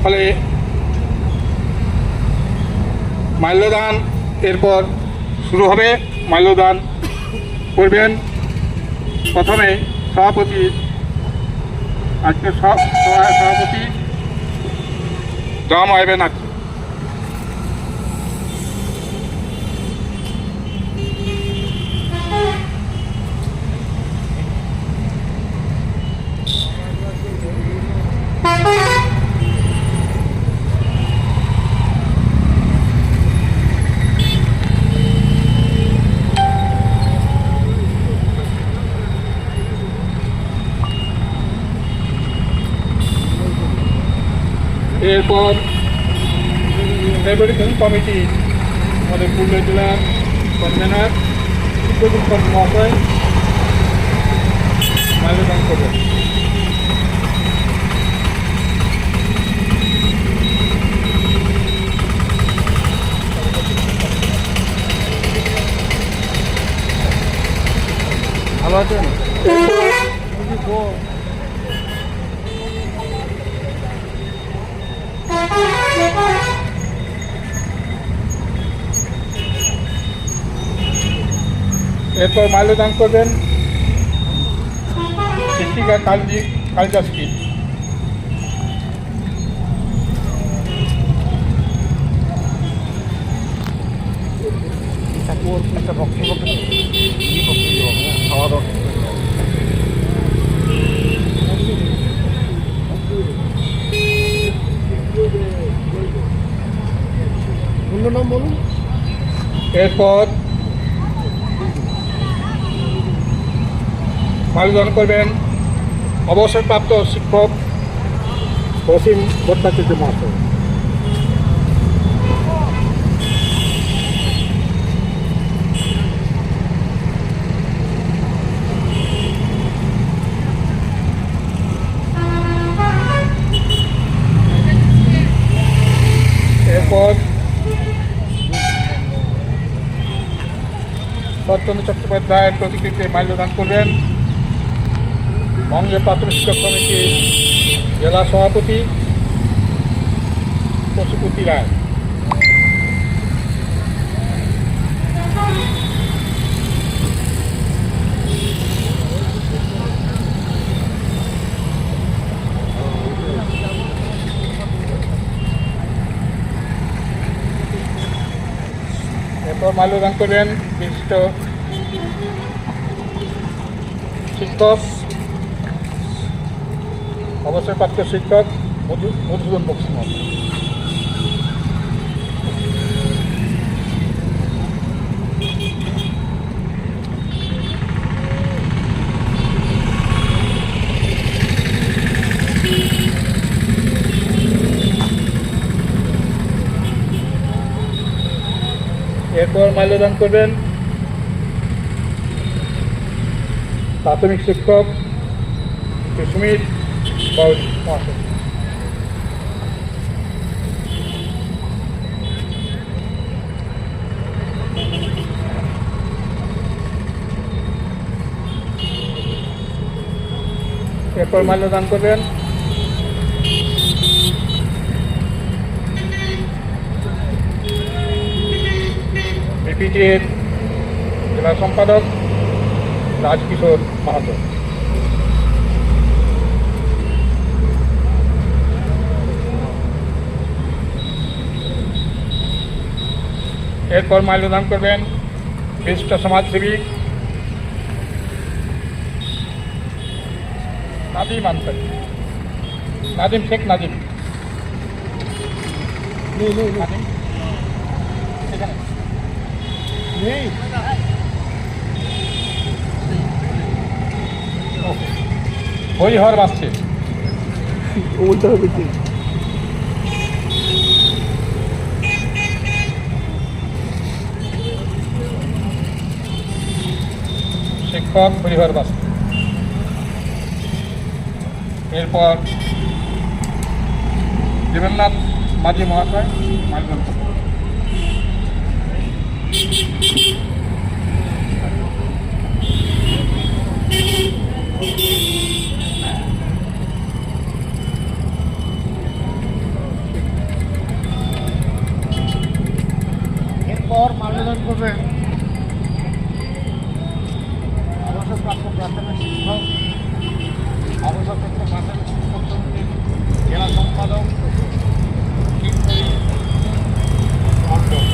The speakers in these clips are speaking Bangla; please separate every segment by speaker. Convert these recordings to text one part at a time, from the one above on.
Speaker 1: ফলে মাল্যদান এরপর শুরু হবে। মাল্যদান করবেন প্রথমে সভাপতি, আজকের সভাপতি জামা ব্যানার্জি। এরপর ফেব্রুয়ারি কমিটি আমাদের পুরুলিয়া জেলার কনভেনার চিত্রগুপ্ত মহাশয় মাল্যদান করবেন। ভালো আছেন? এরপর মাল্যদান করবেন শিক্ষিকা কালিদাসকে। একটা বক্তব্য খাওয়া দাওয়া নাম বলুন। এরপর মাল্যদান করবেন অবসরপ্রাপ্ত শিক্ষক অসীম ভট্টাচার্য মহাশয়। এরপর শরৎচন্দ্র চট্টোপাধ্যায়ের প্রতিকৃতিতে মাল্যদান করবেন বঙ্গীয় প্রাথমিক শিক্ষক কমিটির জেলা সভাপতি পশুপতি রায়। এরপর মাল্যদান করবেন বিশিষ্ট শিক্ষক অবসরপ্রাপ্ত শিক্ষক মধুসূদন বক্সি মহাশয়। এরপর মাল্যদান করবেন প্রাথমিক শিক্ষক সুমিত বাউরি মহাশয়। এরপর মাল্যদান করবেন বিপিটির জেলা সম্পাদক রাজকিশোর মাহাতো। এরপর মাল্যদান করবেন বিশিষ্ট সমাজসেবী নাদিম আনসারি, নাদিম শেখ নাদিম। নাদিম এখানে নেই। হরিহর বাসছে বলতে হবে কি? শিক্ষক হরিহর বাস। এরপর দেবেন্দ্রনাথ মাঝি মহাশয় মাল্যদান করবেন। করবেন অবসরপ্রাপ্ত প্রাথমিক শিক্ষক অবসরপ্রাপ্ত প্রাথমিক শিক্ষক সমিতির জেলা সম্পাদক মণ্ডল।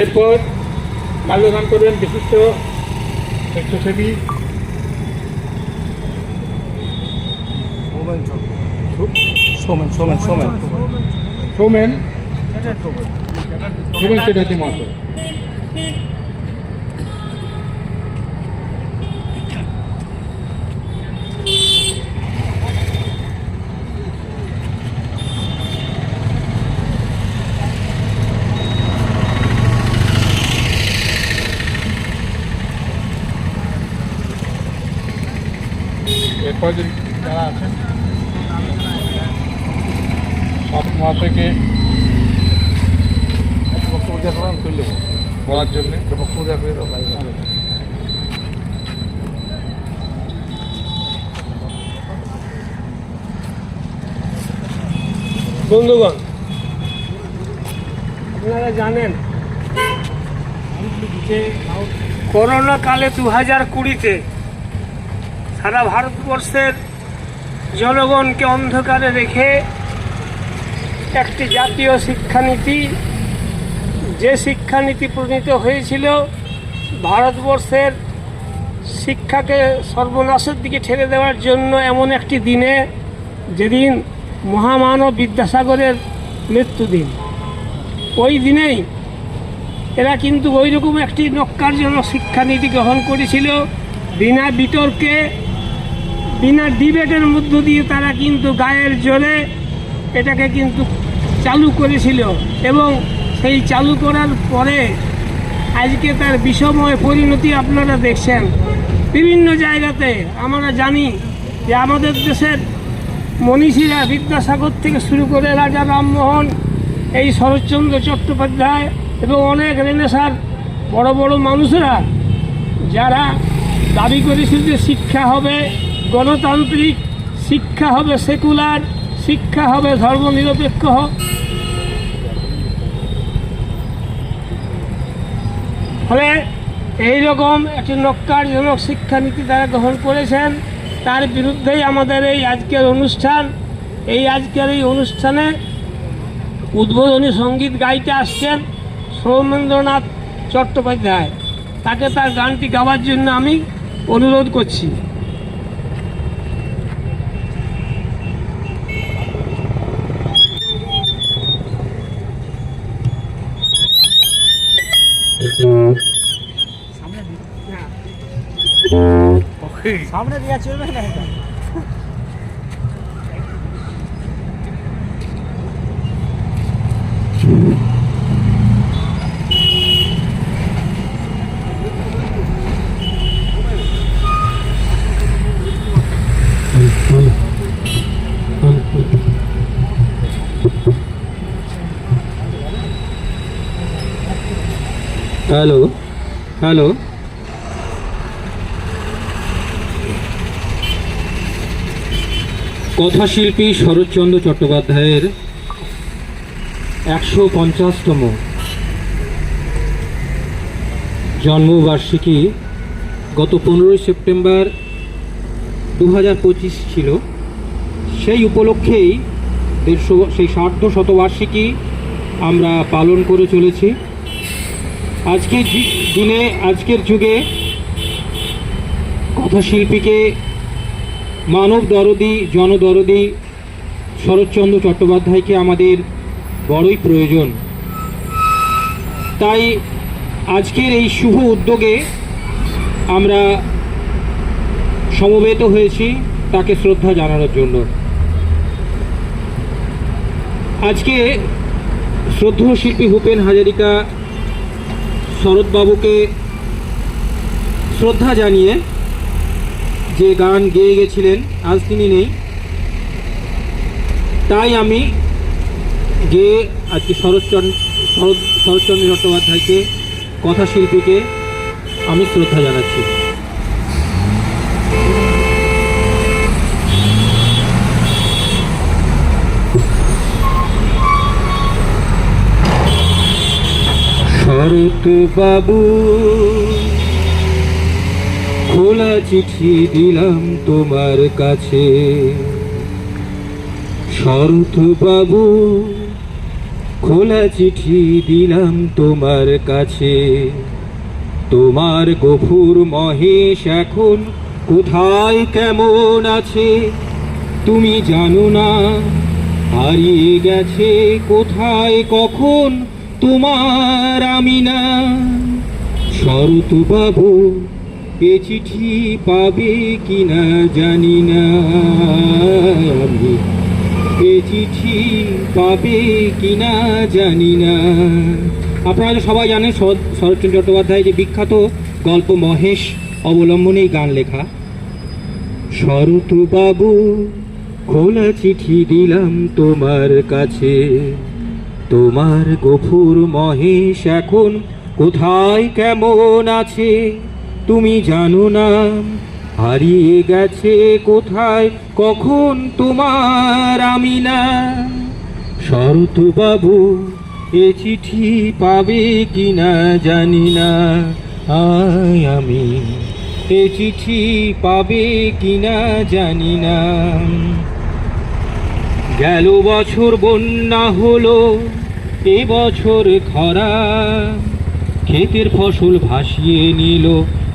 Speaker 1: এরপর মাল্যদান করবেন বিশিষ্ট স্বেচ্ছাসেবী সৌমেন চ্যাটার্জি মহাশয়। এরপর যারা আছেন সব মহাশয়কে বক্তব্য দেখালাম তুললে বলার জন্যে বক্তব্য দেখে
Speaker 2: বন্ধুগণ, আপনারা জানেন করোনা কালে 2020-তে সারা ভারতবর্ষের জনগণকে অন্ধকারে রেখে একটি জাতীয় শিক্ষানীতি, যে শিক্ষানীতি প্রণীত হয়েছিল ভারতবর্ষের শিক্ষাকে সর্বনাশের দিকে ঠেলে দেওয়ার জন্য, এমন একটি দিনে যেদিন মহামানব বিদ্যাসাগরের মৃত্যুদিন। ওই দিনেই এরা কিন্তু ওই রকম একটি ন্যক্কারজনক শিক্ষানীতি গ্রহণ করেছিল। বিনা বিতর্কে, বিনা ডিবেটের মধ্য দিয়ে তারা কিন্তু গায়ের জোরে এটাকে কিন্তু চালু করেছিল, এবং সেই চালু করার পরে আজকে তার বিষময় পরিণতি আপনারা দেখছেন বিভিন্ন জায়গাতে। আমরা জানি যে আমাদের দেশের মনীষীরা বিদ্যাসাগর থেকে শুরু করে রাজা রামমোহন, এই শরৎচন্দ্র চট্টোপাধ্যায় এবং অনেক রেনেসাঁর বড় বড় মানুষেরা যারা দাবি করেছিল যে শিক্ষা হবে গণতান্ত্রিক, শিক্ষা হবে সেকুলার, শিক্ষা হবে ধর্মনিরপেক্ষ, ফলে এইরকম একটি ন্যক্কারজনক শিক্ষানীতি তারা গ্রহণ করেছেন। তার বিরুদ্ধেই আমাদের এই আজকের অনুষ্ঠান। এই আজকের এই অনুষ্ঠানে উদ্বোধনী সঙ্গীত গাইতে আসছেন সৌমেন্দ্রনাথ চট্টোপাধ্যায়। তাকে তার গানটি গাওয়ার জন্য আমি অনুরোধ করছি। সামনে দিয়া চলবে না।
Speaker 3: হ্যালো হ্যালো, কথাশিল্পী শরৎচন্দ্র চট্টোপাধ্যায়ের 150তম জন্মবার্ষিকী গত 15ই সেপ্টেম্বর 2025 ছিল। সেই উপলক্ষেই সেই সার্ধশতবার্ষিকী আমরা পালন করে চলেছি। আজকের দিনে, আজকের যুগে কথাশিল্পীকে মানব দরদি, জনদরদি শরৎচন্দ্র চট্টোপাধ্যায়কে আমাদের বড়ই প্রয়োজন। তাই আজকের এই শুভ উদ্যোগে আমরা সমবেত হয়েছি তাকে শ্রদ্ধা জানানোর জন্য। আজকে শ্রদ্ধেয় শিল্পী ভূপেন হাজারিকা শরৎবাবুকে শ্রদ্ধা জানিয়ে যে গান গেয়ে গেছিলেন, আজ তিনি নেই, তাই আমি গেয়ে আজকে শরৎচন্দ্র চট্টোপাধ্যায়কে, কথাশিল্পীকে আমি শ্রদ্ধা জানাচ্ছি। শরৎ বাবু, খোলা চিঠি দিলাম তোমার কাছে। শরৎ বাবু, খোলা চিঠি দিলাম তোমার কাছে। তোমার গফুর মহেশ এখন কোথায় কেমন আছে তুমি জানো না। হারিয়ে গেছে কোথায় কখন তোমার আমিনা। শরৎ বাবু, এ চিঠি পাবে কিনা জানি না আমি, এ চিঠি পাবে কিনা জানি না। আপনারা সবাই জানেন শরৎচন্দ্র চট্টোপাধ্যায় যে বিখ্যাত গল্প মহেশ অবলম্বনে এই গান লেখা। শরৎ বাবু, খোলা চিঠি দিলাম তোমার কাছে। তোমার গফুর মহেশ এখন কোথায় কেমন আছে তুমি জানো না। হারিয়ে গেছে কোথায় কখন তোমার আমিনা। শরৎ বাবু, এ চিঠি পাবে কিনা জানি না আমি, এ চিঠি পাবে কিনা জানি না। গেল বছর বন্যা হলো, এ বছর খরা। ক্ষেতের ফসল ভাসিয়ে নিল,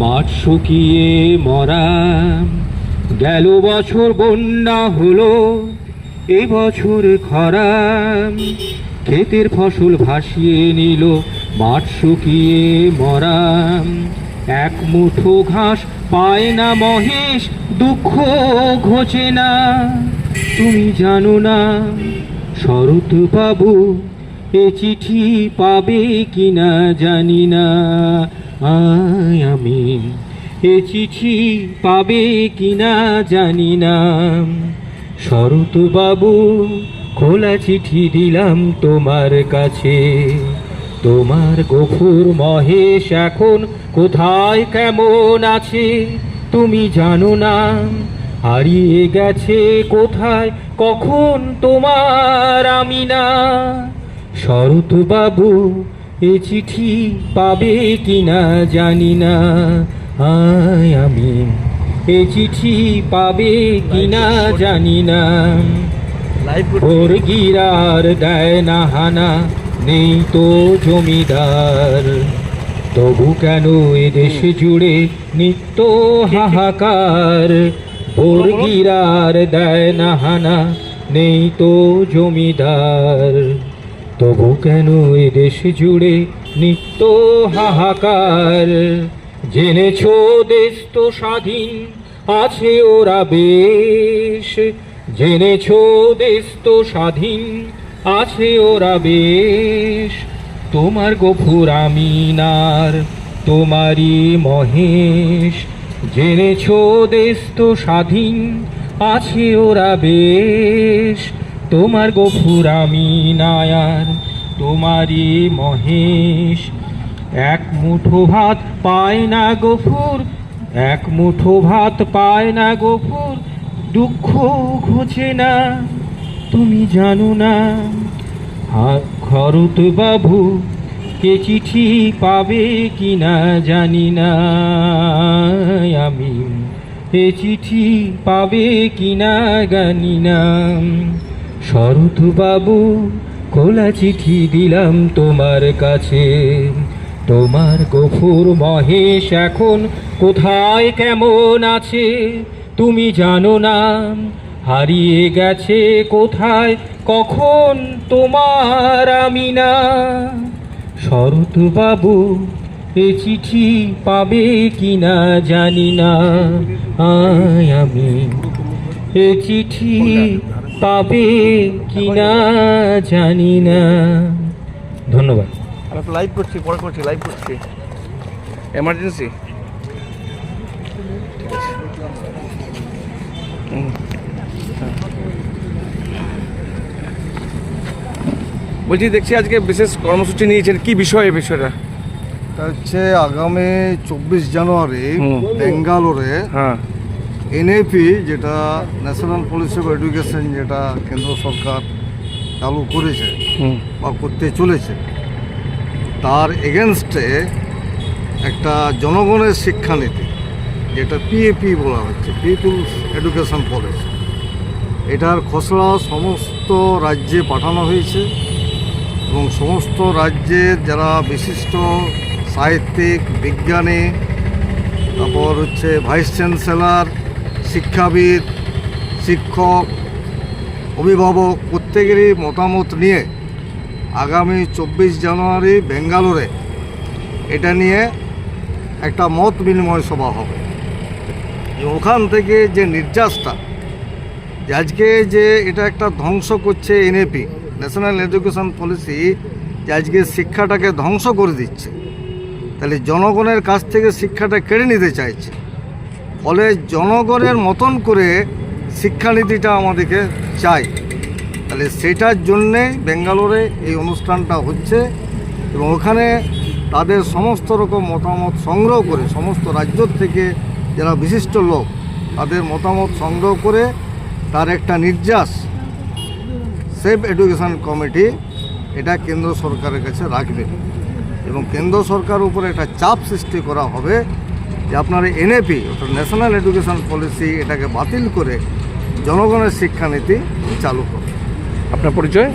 Speaker 3: মাঠ শুকিয়ে মরা। গেল বছর বন্যা হলো, এ বছর খরা। ক্ষেতের ফসল ভাসিয়ে নিল, মাঠ শুকিয়ে মরা। এক মুঠো ঘাস পায় না মহেশ, দুঃখ ঘোচে না তুমি জানো না। শরৎ বাবু, এ চিঠি পাবে কিনা জানি না আমি, এ চিঠি পাবে কিনা জানি না। শরৎ বাবু, খোলা চিঠি দিলাম তোমার কাছে। তোমার গফুর মহেশ এখন কোথায় কেমন আছে তুমি জানো না। হারিয়ে গেছে কোথায় কখন তোমার আমিনা। শরৎ বাবু, এ চিঠি পাবে কিনা জানি না আমি, এ চিঠি পাবে কিনা জানি না। ওর গিরার দেয় না হানা, নেই তো জমিদার। তবু কেন এ দেশ জুড়ে নিত্য হাহাকার। ওর গিরার দেয় না হানা, নেই তো জমিদার। তবু কেন এ দেশ জুড়ে নিত্য হাহাকার। জেনেছো দেশ তো স্বাধীন আছে ওরা বেশ। জেনেছো দেশ তো স্বাধীন আছে ওরা বেশ। তোমার গফুর আমিনার, তোমারই মহেশ। জেনেছো দেশ তো স্বাধীন আছে ওরা বেশ। তোমার গফুর আমিনার, তোমারই মহেশ। এক মুঠো ভাত পায় না গফুর, এক মুঠো ভাত পায় না গফুর, দুঃখ ঘোচে না তুমি জানো না। শরৎ বাবু, এ চিঠি পাবে কিনা জানি না আমি, এ চিঠি পাবে কিনা জানি না। শরৎ বাবু, খোলা চিঠি দিলাম তোমার কাছে। তোমার গফুর মহেশ এখন কোথায় কেমন আছে তুমি জানো না। হারিয়ে গেছে কোথায় কখন তোমার আমিনা। শরৎ বাবু, এ চিঠি পাবে কিনা জানি না আমি, এ চিঠি পাবে কিনা জানি না। ধন্যবাদ।
Speaker 1: আমি লাইভ করছি, পরে করছি, লাইভ করছি, এমার্জেন্সি। বলছি, দেখছি আজকে বিশেষ কর্মসূচি নিয়েছেন, কি বিষয় এই বিষয়টা?
Speaker 4: এটা হচ্ছে আগামী 24 জানুয়ারি বেঙ্গালোরে
Speaker 1: হ্যাঁ,
Speaker 4: এনএপি, যেটা ন্যাশনাল পলিসি অফ এডুকেশন, যেটা কেন্দ্র সরকার চালু করেছে বা করতে চলেছে, তার এগেনস্টে একটা জনগণের শিক্ষানীতি, যেটা পিএপি বলা হচ্ছে, পিপুলস এডুকেশন পলিসি, এটার খসড়া সমস্ত রাজ্যে পাঠানো হয়েছে এবং সমস্ত রাজ্যের যারা বিশিষ্ট সাহিত্যিক, বিজ্ঞানী, তারপর হচ্ছে ভাইস চ্যান্সেলর, শিক্ষাবিদ, শিক্ষক, অভিভাবক, প্রত্যেকেরই মতামত নিয়ে আগামী 24 জানুয়ারি বেঙ্গালোরে এটা নিয়ে একটা মত বিনিময় সভা হবে। ওখান থেকে যে নির্যাসটা, যে আজকে যে এটা একটা ধ্বংস করছে এনএপি, ন্যাশনাল এডুকেশন পলিসি, যে আজকে শিক্ষাটাকে ধ্বংস করে দিচ্ছে, তাহলে জনগণের কাছ থেকে শিক্ষাটা কেড়ে নিতে চাইছে। ফলে জনগণের মতন করে শিক্ষানীতিটা আমাদেরকে চাই। তাহলে সেটার জন্যে বেঙ্গালোরে এই অনুষ্ঠানটা হচ্ছে এবং ওখানে তাদের সমস্ত রকম মতামত সংগ্রহ করে, সমস্ত রাজ্য থেকে যারা বিশিষ্ট লোক, তাদের মতামত সংগ্রহ করে তার একটা নির্যাস সেফ এডুকেশন কমিটি এটা কেন্দ্র সরকারের কাছে রাখবে এবং কেন্দ্র সরকার উপরে একটা চাপ সৃষ্টি করা হবে যে আপনার এনএপি, অর্থাৎ ন্যাশনাল এডুকেশন পলিসি, এটাকে বাতিল করে জনগণের শিক্ষানীতি চালু করবে।
Speaker 1: আপনার পরিচয়?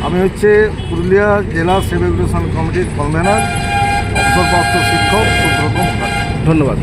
Speaker 4: আমি হচ্ছে পুরুলিয়া জেলা সেফ এডুকেশন কমিটির কনভেনার, অবসরপ্রাপ্ত শিক্ষক সুব্রত মুখার্জি।
Speaker 1: ধন্যবাদ।